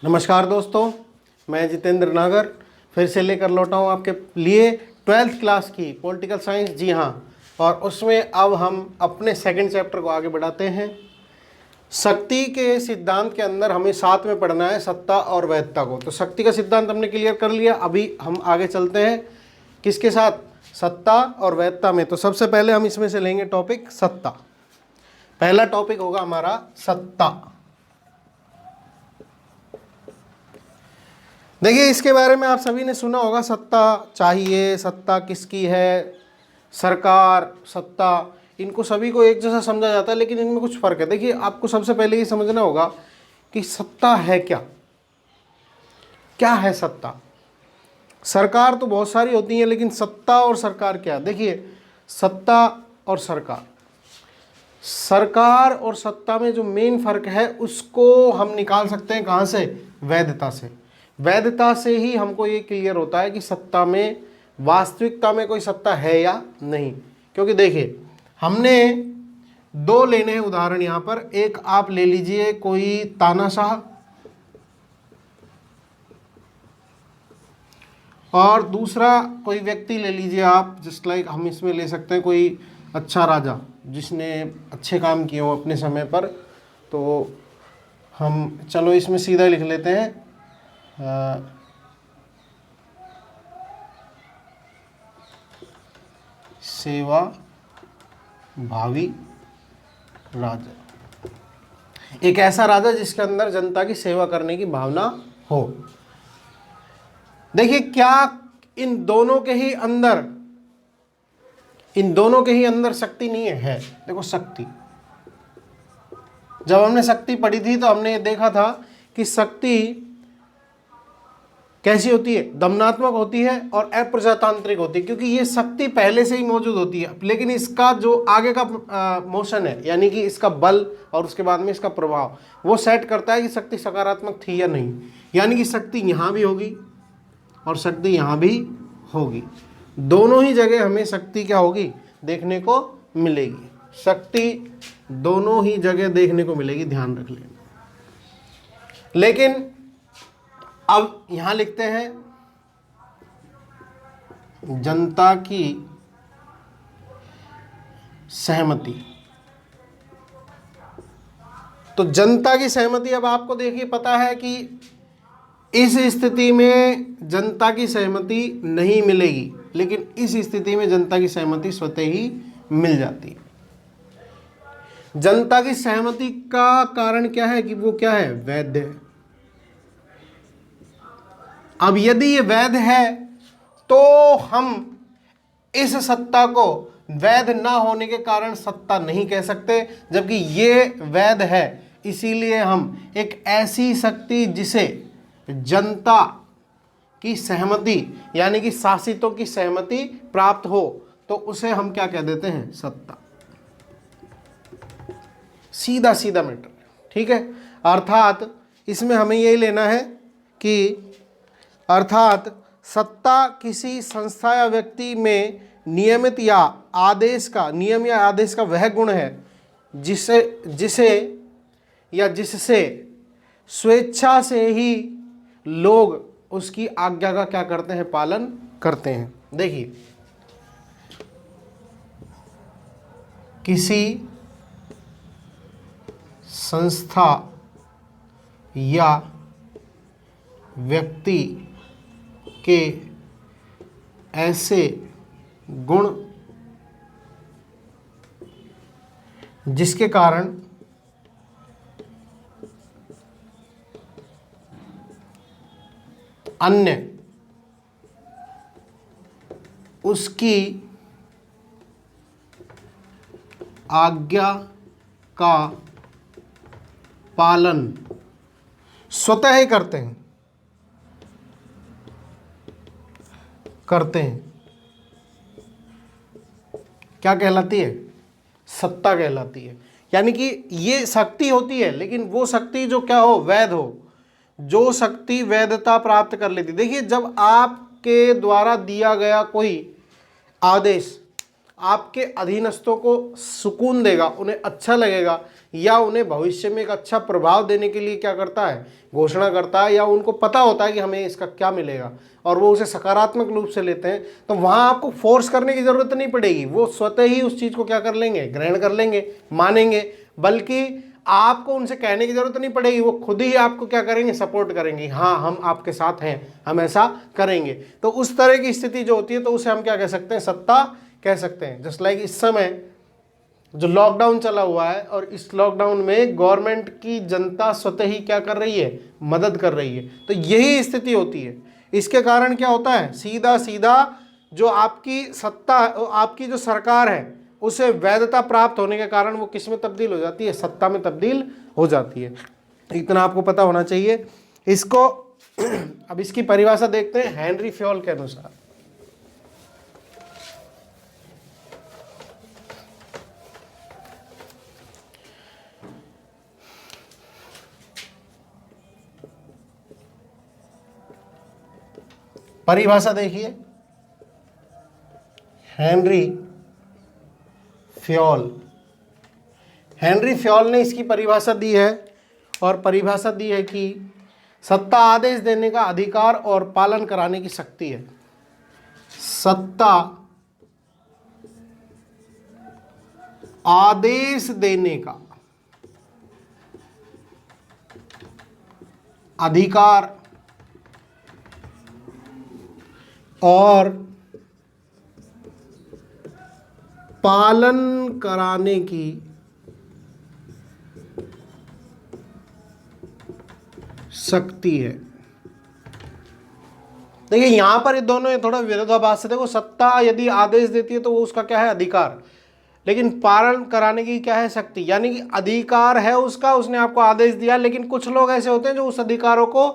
नमस्कार दोस्तों, मैं जितेंद्र नागर फिर से लेकर लौटा हूँ आपके लिए 12th क्लास की पॉलिटिकल साइंस। जी हाँ, और उसमें अब हम अपने सेकंड चैप्टर को आगे बढ़ाते हैं। शक्ति के सिद्धांत के अंदर हमें साथ में पढ़ना है सत्ता और वैधता को। तो शक्ति का सिद्धांत हमने क्लियर कर लिया, अभी हम आगे चलते हैं किसके साथ, सत्ता और वैधता में। तो सबसे पहले हम इसमें से लेंगे टॉपिक सत्ता। पहला टॉपिक होगा हमारा सत्ता। देखिए, इसके बारे में आप सभी ने सुना होगा, सत्ता चाहिए, सत्ता किसकी है, सरकार, सत्ता, इनको सभी को एक जैसा समझा जाता है, लेकिन इनमें कुछ फ़र्क है। देखिए, आपको सबसे पहले ये समझना होगा कि सत्ता है क्या। क्या है सत्ता? सरकार तो बहुत सारी होती है, लेकिन सत्ता और सरकार क्या? देखिए, सत्ता और सरकार, सरकार और सत्ता में जो मेन फ़र्क है उसको हम निकाल सकते हैं कहाँ से? वैधता से। वैधता से ही हमको ये क्लियर होता है कि सत्ता में, वास्तविकता में कोई सत्ता है या नहीं। क्योंकि देखिए, हमने दो लेने हैं उदाहरण यहाँ पर। एक आप ले लीजिए कोई तानाशाह, और दूसरा कोई व्यक्ति ले लीजिए आप, जस्ट लाइक हम इसमें ले सकते हैं कोई अच्छा राजा जिसने अच्छे काम किए हो अपने समय पर। तो हम चलो इसमें सीधा लिख लेते हैं सेवा भावी राजा। एक ऐसा राजा जिसके अंदर जनता की सेवा करने की भावना हो। देखिए, क्या इन दोनों के ही अंदर शक्ति नहीं है? देखो, शक्ति, जब हमने शक्ति पढ़ी थी तो हमने ये देखा था कि शक्ति कैसी होती है? दमनात्मक होती है और अप्रजातांत्रिक होती है, क्योंकि ये शक्ति पहले से ही मौजूद होती है, लेकिन इसका जो आगे का मोशन है, यानी कि इसका बल और उसके बाद में इसका प्रभाव, वो सेट करता है कि शक्ति सकारात्मक थी या नहीं। यानी कि शक्ति यहाँ भी होगी और शक्ति यहाँ भी होगी। दोनों ही जगह हमें शक्ति क्या होगी? देखने को मिलेगी। शक्ति दोनों ही जगह देखने को मिलेगी, ध्यान रख लेना। लेकिन अब यहां लिखते हैं जनता की सहमति। तो जनता की सहमति, अब आपको देखिए पता है कि इस स्थिति में जनता की सहमति नहीं मिलेगी, लेकिन इस स्थिति में जनता की सहमति स्वतः ही मिल जाती है। जनता की सहमति का कारण क्या है? कि वो क्या है? वैध है। अब यदि ये वैध है तो हम इस सत्ता को वैध ना होने के कारण सत्ता नहीं कह सकते, जबकि ये वैध है। इसीलिए हम एक ऐसी शक्ति जिसे जनता की सहमति, यानी कि शासितों की सहमति प्राप्त हो, तो उसे हम क्या कह देते हैं? सत्ता। सीधा सीधा मैटर, ठीक है। अर्थात इसमें हमें यही लेना है कि अर्थात सत्ता किसी संस्था या व्यक्ति में नियमित या नियम या आदेश का वह गुण है जिससे स्वेच्छा से ही लोग उसकी आज्ञा का क्या करते हैं? पालन करते हैं। देखिए, किसी संस्था या व्यक्ति के ऐसे गुण जिसके कारण अन्य उसकी आज्ञा का पालन स्वतः ही करते हैं। क्या कहलाती है? सत्ता कहलाती है। यानी कि ये शक्ति होती है, लेकिन वो शक्ति जो क्या हो? वैध हो, जो शक्ति वैधता प्राप्त कर लेती। देखिए, जब आपके द्वारा दिया गया कोई आदेश आपके अधीनस्थों को सुकून देगा, उन्हें अच्छा लगेगा, या उन्हें भविष्य में एक अच्छा प्रभाव देने के लिए क्या करता है, घोषणा करता है, या उनको पता होता है कि हमें इसका क्या मिलेगा और वो उसे सकारात्मक रूप से लेते हैं, तो वहाँ आपको फोर्स करने की ज़रूरत नहीं पड़ेगी। वो स्वतः ही उस चीज़ को क्या कर लेंगे, ग्रहण कर लेंगे, मानेंगे। बल्कि आपको उनसे कहने की जरूरत नहीं पड़ेगी, वो खुद ही आपको क्या करेंगे, सपोर्ट करेंगे। हाँ, हम आपके साथ हैं, हम ऐसा करेंगे। तो उस तरह की स्थिति जो होती है तो उसे हम क्या कह सकते हैं, सत्ता कह सकते हैं। जस्ट लाइक इस समय जो लॉकडाउन चला हुआ है और इस लॉकडाउन में गवर्नमेंट की जनता स्वतः ही क्या कर रही है, मदद कर रही है। तो यही स्थिति होती है। इसके कारण क्या होता है, सीधा सीधा जो आपकी सत्ता, आपकी जो सरकार है, उसे वैधता प्राप्त होने के कारण वो किस में तब्दील हो जाती है, सत्ता में तब्दील हो जाती है। इतना आपको पता होना चाहिए इसको। अब इसकी परिभाषा देखते हैं हेनरी फ्योल के अनुसार। परिभाषा देखिए, हेनरी फ्योल। हेनरी फ्योल ने इसकी परिभाषा दी है और परिभाषा दी है कि सत्ता आदेश देने का अधिकार और पालन कराने की शक्ति है। सत्ता आदेश देने का अधिकार और पालन कराने की शक्ति है। देखिए यहां पर ये दोनों थोड़ा विरोधाभास है। देखो, सत्ता यदि आदेश देती है तो वो उसका क्या है, अधिकार, लेकिन पालन कराने की क्या है, शक्ति। यानी कि अधिकार है उसका, उसने आपको आदेश दिया, लेकिन कुछ लोग ऐसे होते हैं जो उस अधिकारों को,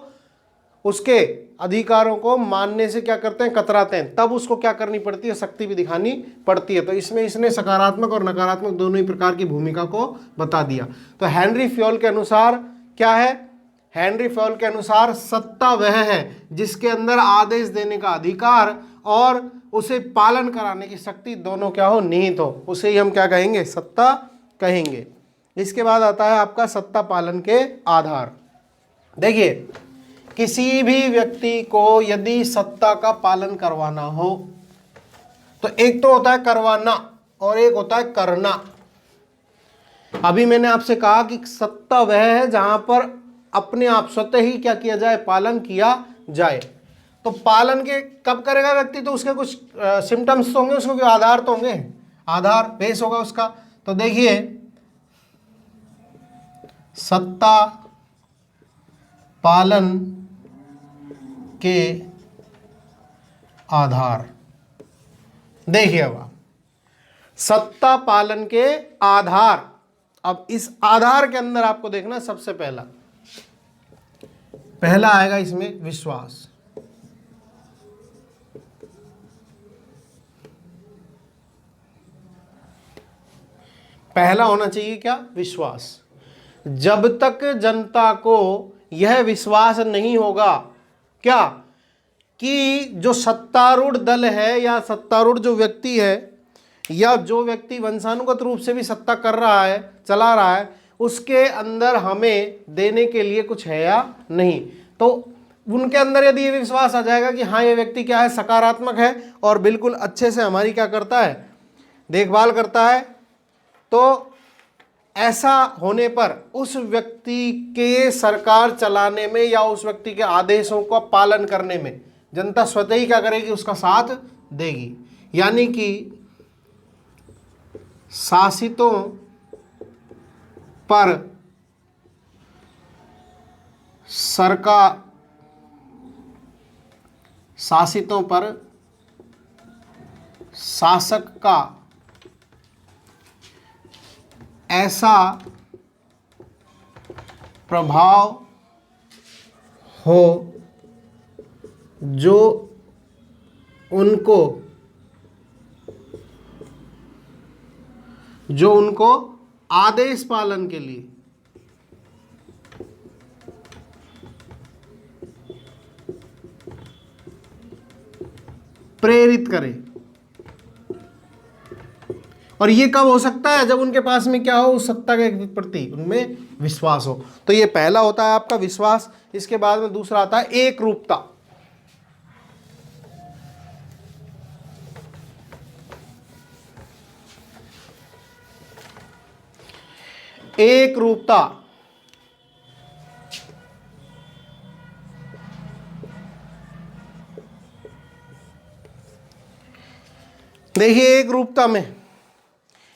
उसके अधिकारों को मानने से क्या करते हैं, कतराते हैं। तब उसको क्या करनी पड़ती है, शक्ति भी दिखानी पड़ती है। तो इसमें इसने सकारात्मक और नकारात्मक दोनों ही प्रकार की भूमिका को बता दिया। तो हेनरी फ्योल के अनुसार क्या है, हेनरी फ्योल के अनुसार सत्ता वह है जिसके अंदर आदेश देने का अधिकार और उसे पालन कराने की शक्ति दोनों क्या हो, निहित हो। उसे ही हम क्या कहेंगे, सत्ता कहेंगे। इसके बाद आता है आपका सत्ता पालन के आधार। देखिए, किसी भी व्यक्ति को यदि सत्ता का पालन करवाना हो तो एक तो होता है करवाना और एक होता है करना। अभी मैंने आपसे कहा कि सत्ता वह है जहां पर अपने आप स्वतः ही क्या किया जाए, पालन किया जाए। तो पालन के कब करेगा व्यक्ति, तो उसके कुछ सिम्टम्स तो होंगे, उसके आधार तो होंगे, आधार बेस होगा उसका। तो देखिए, सत्ता पालन के आधार। देखिए अब सत्ता पालन के आधार। अब इस आधार के अंदर आपको देखना, सबसे पहला आएगा इसमें विश्वास। पहला होना चाहिए क्या, विश्वास। जब तक जनता को यह विश्वास नहीं होगा क्या, कि जो सत्तारूढ़ दल है या सत्तारूढ़ जो व्यक्ति है या जो व्यक्ति वंशानुगत रूप से भी सत्ता कर रहा है, चला रहा है, उसके अंदर हमें देने के लिए कुछ है या नहीं, तो उनके अंदर यदि ये विश्वास आ जाएगा कि हाँ, ये व्यक्ति क्या है, सकारात्मक है और बिल्कुल अच्छे से हमारी क्या करता है, देखभाल करता है, तो ऐसा होने पर उस व्यक्ति के सरकार चलाने में या उस व्यक्ति के आदेशों का पालन करने में जनता स्वतः ही क्या करेगी, उसका साथ देगी। यानी कि शासितों पर सरकार, शासितों पर शासक का ऐसा प्रभाव हो जो उनको आदेश पालन के लिए प्रेरित करे। और ये कब हो सकता है? जब उनके पास में क्या हो, उस सत्ता के प्रति उनमें विश्वास हो। तो ये पहला होता है आपका विश्वास। इसके बाद में दूसरा आता है एक रूपता। एक रूपता देखिए, एक रूपता में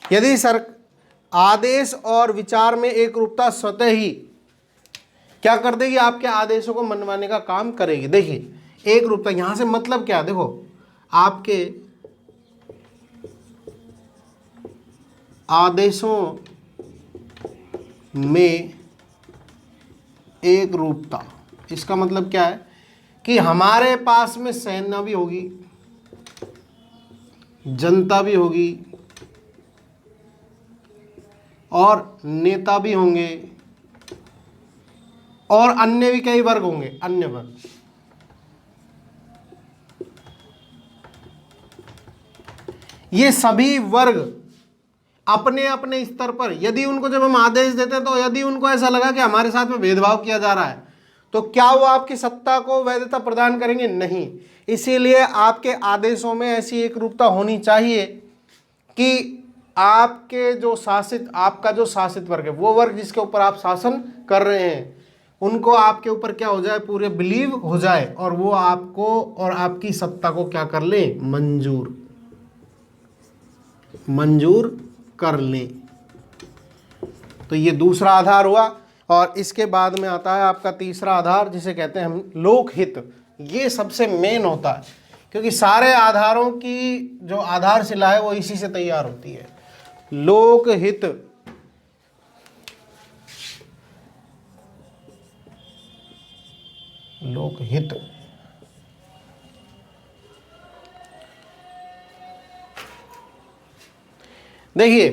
यदि आदेश और विचार में एक रूपता स्वतः ही क्या कर देगी, आपके आदेशों को मनवाने का काम करेगी। देखिए एक रूपता यहां से मतलब क्या, देखो आपके आदेशों में एक रूपता, इसका मतलब क्या है कि हमारे पास में सेना भी होगी, जनता भी होगी और नेता भी होंगे और अन्य भी कई वर्ग होंगे, अन्य वर्ग। ये सभी वर्ग अपने अपने स्तर पर, यदि उनको जब हम आदेश देते हैं तो यदि उनको ऐसा लगा कि हमारे साथ में भेदभाव किया जा रहा है, तो क्या वो आपकी सत्ता को वैधता प्रदान करेंगे? नहीं। इसीलिए आपके आदेशों में ऐसी एक रूपता होनी चाहिए कि आपके जो शासित, आपका जो शासित वर्ग है, वो वर्ग जिसके ऊपर आप शासन कर रहे हैं, उनको आपके ऊपर क्या हो जाए, पूरे बिलीव हो जाए और वो आपको और आपकी सत्ता को क्या कर ले, मंजूर कर ले। तो ये दूसरा आधार हुआ। और इसके बाद में आता है आपका तीसरा आधार, जिसे कहते हैं हम लोकहित। ये सबसे मेन होता है, क्योंकि सारे आधारों की जो आधारशिला है वो इसी से तैयार होती है, लोकहित। लोकहित देखिए,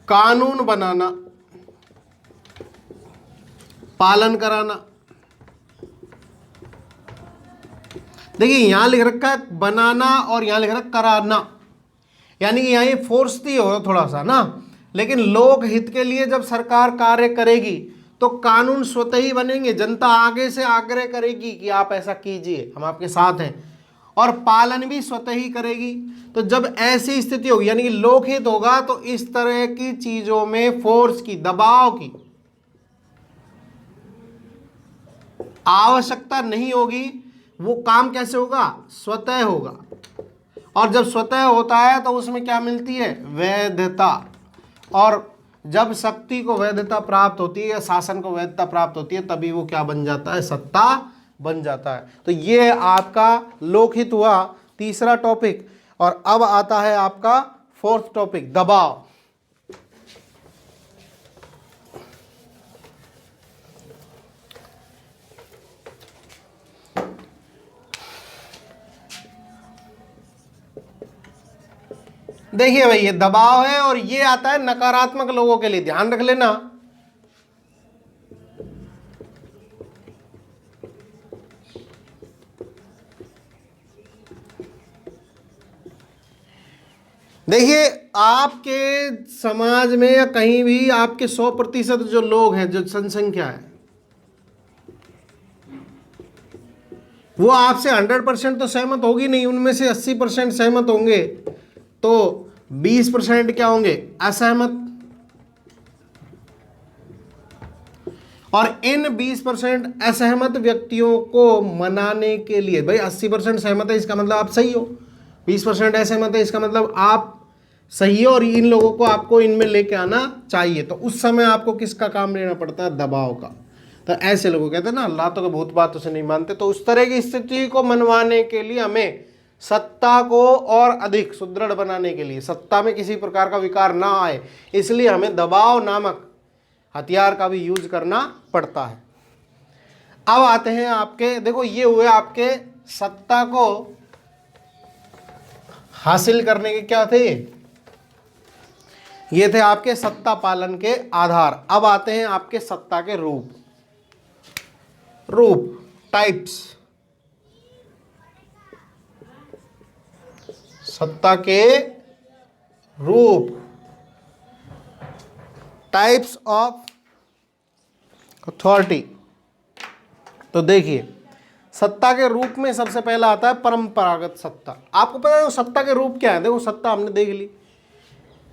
कानून बनाना, पालन कराना। देखिए यहां लिख रखा है बनाना और यहां लिख रखा है कराना, यानी कि यहां ये फोर्स दी होगा थोड़ा सा ना। लेकिन लोकहित के लिए जब सरकार कार्य करेगी तो कानून स्वतः ही बनेंगे, जनता आगे से आग्रह करेगी कि आप ऐसा कीजिए, हम आपके साथ हैं, और पालन भी स्वतः ही करेगी। तो जब ऐसी स्थिति होगी, यानी कि लोकहित होगा, तो इस तरह की चीजों में फोर्स की, दबाव की आवश्यकता नहीं होगी। वो काम कैसे होगा, स्वतः होगा। और जब स्वतः होता है तो उसमें क्या मिलती है, वैधता। और जब शक्ति को वैधता प्राप्त होती है या शासन को वैधता प्राप्त होती है, तभी वो क्या बन जाता है, सत्ता बन जाता है। तो ये आपका लोकहित हुआ तीसरा टॉपिक। और अब आता है आपका फोर्थ टॉपिक, दबाव। देखिए भाई, ये दबाव है और ये आता है नकारात्मक लोगों के लिए, ध्यान रख लेना। देखिए आपके समाज में या कहीं भी आपके 100% जो लोग हैं, जो जनसंख्या है, वो आपसे 100% तो सहमत होगी नहीं, उनमें से 80% सहमत होंगे, तो 20% क्या होंगे, असहमत। और इन 20% असहमत व्यक्तियों को मनाने के लिए, भाई 80% सहमत है इसका मतलब आप सही हो, 20% असहमत है इसका मतलब आप सही हो, और इन लोगों को आपको इनमें लेके आना चाहिए। तो उस समय आपको किसका काम लेना पड़ता है, दबाव का। तो ऐसे लोग कहते हैं ना, अल्लाह तो भूत बातों से नहीं मानते। तो उस तरह की स्थिति को मनवाने के लिए हमें सत्ता को और अधिक सुदृढ़ बनाने के लिए, सत्ता में किसी प्रकार का विकार ना आए, इसलिए हमें दबाव नामक हथियार का भी यूज करना पड़ता है। अब आते हैं आपके, देखो ये हुए आपके सत्ता को हासिल करने के क्या थे, ये थे आपके सत्ता पालन के आधार। अब आते हैं आपके सत्ता के रूप, टाइप्स। सत्ता के रूप, टाइप्स ऑफ अथॉरिटी। तो देखिए, सत्ता के रूप में सबसे पहला आता है परंपरागत सत्ता। आपको पता है वो सत्ता के रूप क्या है? देखो, सत्ता हमने देख ली।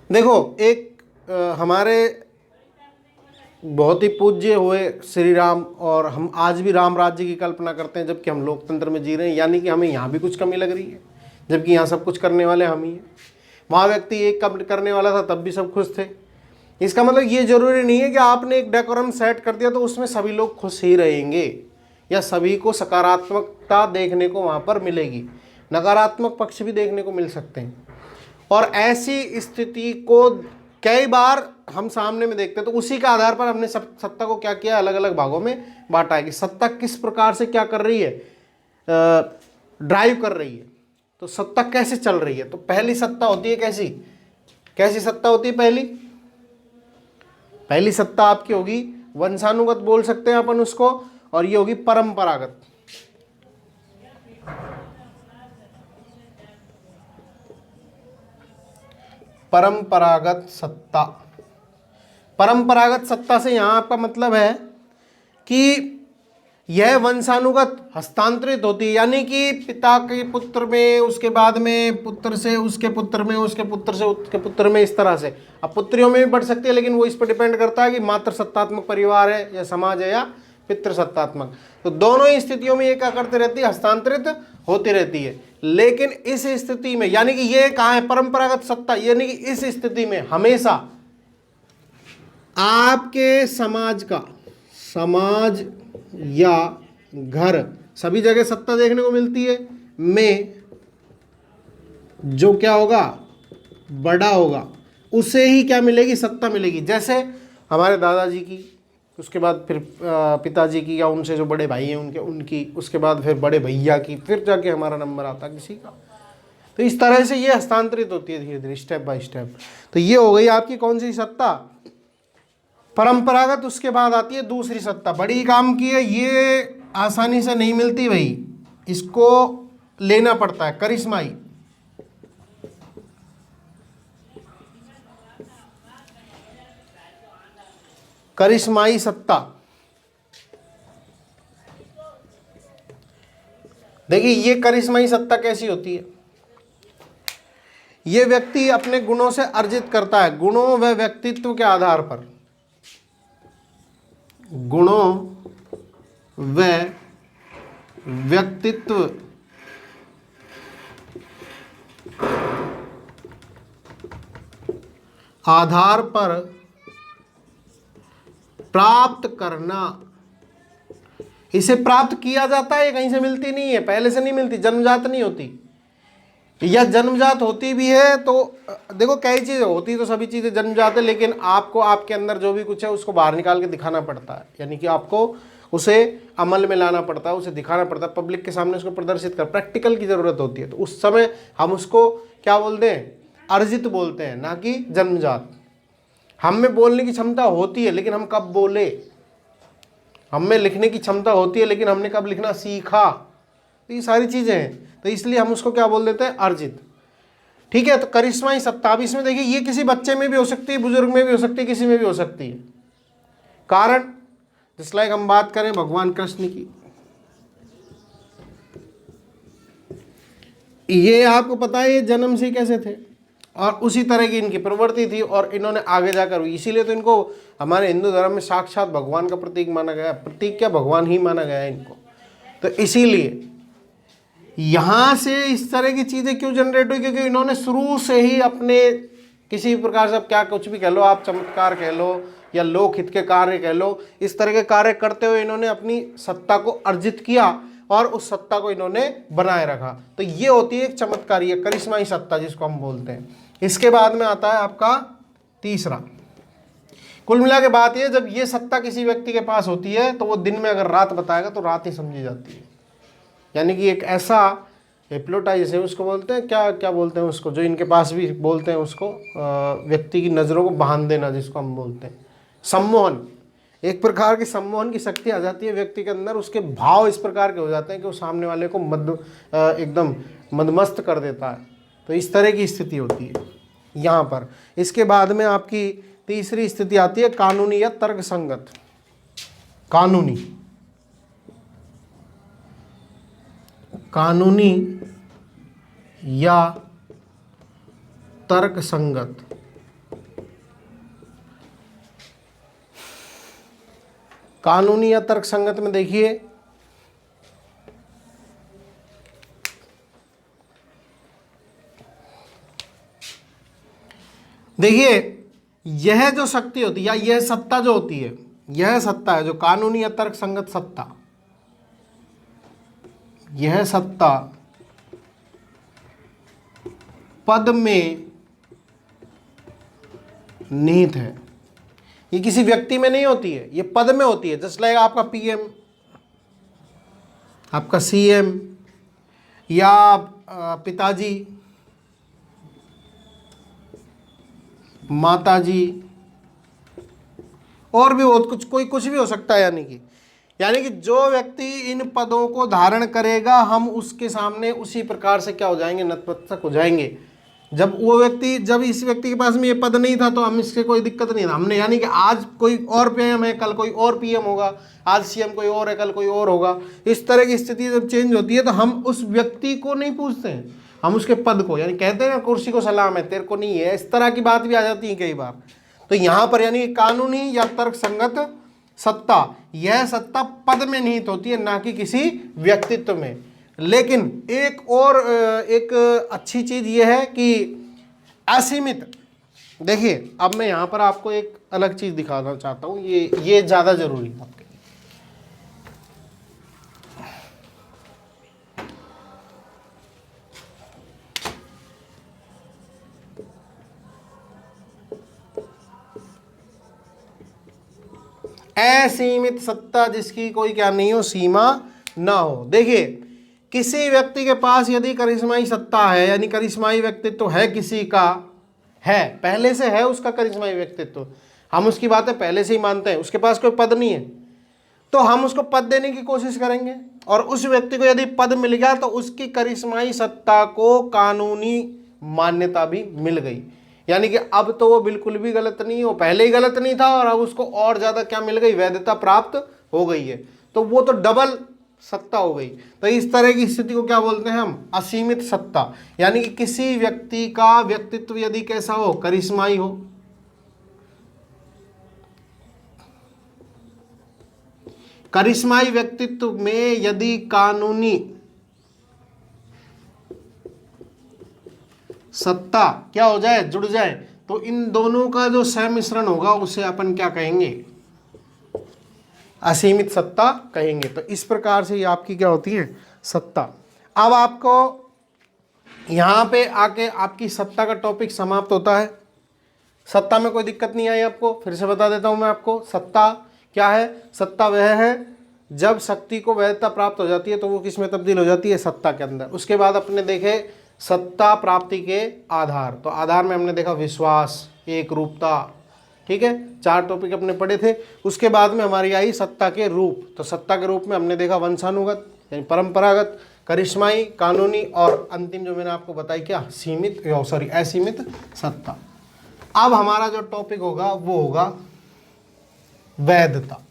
देखो, एक हमारे बहुत ही पूज्य हुए श्री राम, और हम आज भी राम राज्य की कल्पना करते हैं, जबकि हम लोकतंत्र में जी रहे हैं, यानी कि हमें यहाँ भी कुछ कमी लग रही है, जबकि यहाँ सब कुछ करने वाले हम ही हैं। वहाँ व्यक्ति एक काम करने वाला था, तब भी सब खुश थे। इसका मतलब ये जरूरी नहीं है कि आपने एक डेकोरम सेट कर दिया तो उसमें सभी लोग खुश ही रहेंगे, या सभी को सकारात्मकता देखने को वहाँ पर मिलेगी। नकारात्मक पक्ष भी देखने को मिल सकते हैं, और ऐसी स्थिति को कई बार हम सामने में देखते हैं। तो उसी के आधार पर हमने सत्ता को क्या किया, अलग अलग भागों में बांटा है कि सत्ता किस प्रकार से क्या कर रही है, ड्राइव कर रही है। तो सत्ता कैसे चल रही है? तो पहली सत्ता होती है कैसी, कैसी सत्ता होती है? पहली सत्ता आपकी होगी वंशानुगत, बोल सकते हैं अपन उसको, और ये होगी परंपरागत। परंपरागत सत्ता। परंपरागत सत्ता से यहां आपका मतलब है कि यह वंशानुगत हस्तांतरित होती है, यानी कि पिता के पुत्र में, उसके बाद में पुत्र से उसके पुत्र में, उसके पुत्र से उसके पुत्र में, इस तरह से। अब पुत्रियों में भी बढ़ सकती है, लेकिन वो इस पर डिपेंड करता है कि मातृ सत्तात्मक परिवार है या समाज है, या पितृ सत्तात्मक। तो दोनों ही स्थितियों में ये क्या करती रहती है, हस्तांतरित होती रहती है। लेकिन इस स्थिति में, यानी कि ये कहाँ है परंपरागत सत्ता, यानी कि इस स्थिति में हमेशा आपके समाज का, समाज या घर, सभी जगह सत्ता देखने को मिलती है, में जो क्या होगा, बड़ा होगा, उसे ही क्या मिलेगी, सत्ता मिलेगी। जैसे हमारे दादाजी की, उसके बाद फिर पिताजी की, या उनसे जो बड़े भाई हैं उनकी, उसके बाद फिर बड़े भैया की, फिर जाके हमारा नंबर आता किसी का। तो इस तरह से ये हस्तांतरित होती है धीरे धीरे, स्टेप बाय स्टेप। तो ये हो गई आपकी कौन सी सत्ता, परंपरागत। उसके बाद आती है दूसरी सत्ता, बड़ी काम की है, ये आसानी से नहीं मिलती भाई, इसको लेना पड़ता है, करिश्माई। करिश्माई सत्ता। देखिए, ये करिश्माई सत्ता कैसी होती है, ये व्यक्ति अपने गुणों से अर्जित करता है, गुणों व व्यक्तित्व के आधार पर, गुणों व व्यक्तित्व आधार पर प्राप्त करना। इसे प्राप्त किया जाता है, ये कहीं से मिलती नहीं है, पहले से नहीं मिलती, जन्मजात नहीं होती, या जन्मजात होती भी है तो देखो कई चीज़ें होती तो सभी चीज़ें जन्मजात है, लेकिन आपको आपके अंदर जो भी कुछ है उसको बाहर निकाल के दिखाना पड़ता है, यानी कि आपको उसे अमल में लाना पड़ता है, उसे दिखाना पड़ता है, पब्लिक के सामने उसको प्रदर्शित कर, प्रैक्टिकल की ज़रूरत होती है। तो उस समय हम उसको क्या बोलते हैं, अर्जित बोलते हैं, ना कि जन्मजात। हम में बोलने की क्षमता होती है, लेकिन हम कब बोले, हम में लिखने की क्षमता होती है, लेकिन हमने कब लिखना सीखा, तो ये सारी चीज़ें हैं। तो इसलिए हम उसको क्या बोल देते हैं, अर्जित। ठीक है, तो करिश्माई सत्ता। अब इसमें देखिए, ये किसी बच्चे में भी हो सकती है, बुजुर्ग में भी हो सकती है, किसी में भी हो सकती है। कारण, जिस लाइक हम बात करें भगवान कृष्ण की, ये आपको पता है ये जन्म से कैसे थे, और उसी तरह की इनकी प्रवृत्ति थी, और इन्होंने आगे जाकर, इसीलिए तो इनको हमारे हिंदू धर्म में साक्षात भगवान का प्रतीक माना गया, प्रतीक क्या, भगवान ही माना गया है इनको। तो इसीलिए यहाँ से इस तरह की चीज़ें क्यों जनरेट हुई, क्योंकि इन्होंने शुरू से ही अपने किसी भी प्रकार से, अब क्या कुछ भी कह लो आप, चमत्कार कह लो या लोकहित के कार्य कह लो, इस तरह के कार्य करते हुए इन्होंने अपनी सत्ता को अर्जित किया, और उस सत्ता को इन्होंने बनाए रखा। तो ये होती है एक चमत्कारी, करिश्माई सत्ता जिसको हम बोलते हैं। इसके बाद में आता है आपका तीसरा। कुल मिला के बात ये, जब ये सत्ता किसी व्यक्ति के पास होती है तो वो दिन में अगर रात बताएगा तो रात ही समझी जाती है, यानी कि एक ऐसा हिप्नोटाइज है, उसको बोलते हैं क्या क्या बोलते हैं उसको, जो इनके पास भी बोलते हैं उसको, व्यक्ति की नज़रों को बांध देना, जिसको हम बोलते हैं सम्मोहन। एक प्रकार की सम्मोहन की शक्ति आ जाती है व्यक्ति के अंदर, उसके भाव इस प्रकार के हो जाते हैं कि वो सामने वाले को एकदम मदमस्त कर देता है। तो इस तरह की स्थिति होती है यहाँ पर। इसके बाद में आपकी तीसरी स्थिति आती है कानूनी या तर्कसंगत। कानूनी या तर्कसंगत। कानूनी या तर्कसंगत में देखिए यह जो शक्ति होती है या यह सत्ता जो होती है, यह सत्ता है जो कानूनी या तर्कसंगत सत्ता, यह सत्ता पद में निहित है। ये किसी व्यक्ति में नहीं होती है, ये पद में होती है। जस्ट लाइक आपका पीएम, आपका सीएम या पिताजी, माताजी, और भी बहुत कुछ, कोई कुछ भी हो सकता है। यानी कि जो व्यक्ति इन पदों को धारण करेगा हम उसके सामने उसी प्रकार से क्या हो जाएंगे, नतमस्तक हो जाएंगे। जब इस व्यक्ति के पास में ये पद नहीं था तो हम इससे कोई दिक्कत नहीं था हमने, यानी कि आज कोई और पीएम है, कल कोई और पीएम होगा, आज सीएम कोई और है, कल कोई और होगा। इस तरह की स्थिति जब चेंज होती है तो हम उस व्यक्ति को नहीं पूछते हैं, हम उसके पद को, यानी कहते हैं ना कुर्सी को सलाम है तेरे को नहीं है, इस तरह की बात भी आ जाती है कई बार। तो यहाँ पर यानी कानूनी या तर्कसंगत सत्ता, यह सत्ता पद में निहित होती है, ना कि किसी व्यक्तित्व में। लेकिन एक अच्छी चीज यह है कि असीमित। देखिए अब मैं यहाँ पर आपको एक अलग चीज दिखाना चाहता हूँ, ये ज्यादा जरूरी है आपके लिए। असीमित सत्ता जिसकी कोई क्या नहीं हो, सीमा ना हो। देखिए किसी व्यक्ति के पास यदि करिश्माई सत्ता है, यानी करिश्माई व्यक्तित्व है, किसी का है, पहले से है उसका करिश्माई व्यक्तित्व, हम उसकी बातें पहले से ही मानते हैं, उसके पास कोई पद नहीं है तो हम उसको पद देने की कोशिश करेंगे, और उस व्यक्ति को यदि पद मिल गया तो उसकी करिश्माई सत्ता को कानूनी मान्यता भी मिल गई। यानी कि अब तो वो बिल्कुल भी गलत नहीं हो, पहले ही गलत नहीं था और अब उसको और ज्यादा क्या मिल गई, वैधता प्राप्त हो गई है, तो वो तो डबल सत्ता हो गई। तो इस तरह की स्थिति को क्या बोलते हैं हम, असीमित सत्ता। यानी कि किसी व्यक्ति का व्यक्तित्व यदि कैसा हो, करिश्माई हो, करिश्माई व्यक्तित्व में यदि कानूनी सत्ता क्या हो जाए, जुड़ जाए, तो इन दोनों का जो सम्मिश्रण होगा उसे अपन क्या कहेंगे, असीमित सत्ता कहेंगे। तो इस प्रकार से ये आपकी क्या होती है, सत्ता। अब आपको यहाँ पे आके आपकी सत्ता का टॉपिक समाप्त होता है। सत्ता में कोई दिक्कत नहीं आई आपको, फिर से बता देता हूँ मैं आपको। सत्ता क्या है, सत्ता वह है जब शक्ति को वैधता प्राप्त हो जाती है तो वो किस में तब्दील हो जाती है, सत्ता के अंदर। उसके बाद अपने देखे सत्ता प्राप्ति के आधार, तो आधार में हमने देखा विश्वास, एक रूपता, ठीक है, 4 टॉपिक अपने पढ़े थे। उसके बाद में हमारी आई सत्ता के रूप, तो सत्ता के रूप में हमने देखा वंशानुगत यानी परंपरागत, करिश्माई, कानूनी, और अंतिम जो मैंने आपको बताई क्या, असीमित सत्ता। अब हमारा जो टॉपिक होगा वो होगा वैधता।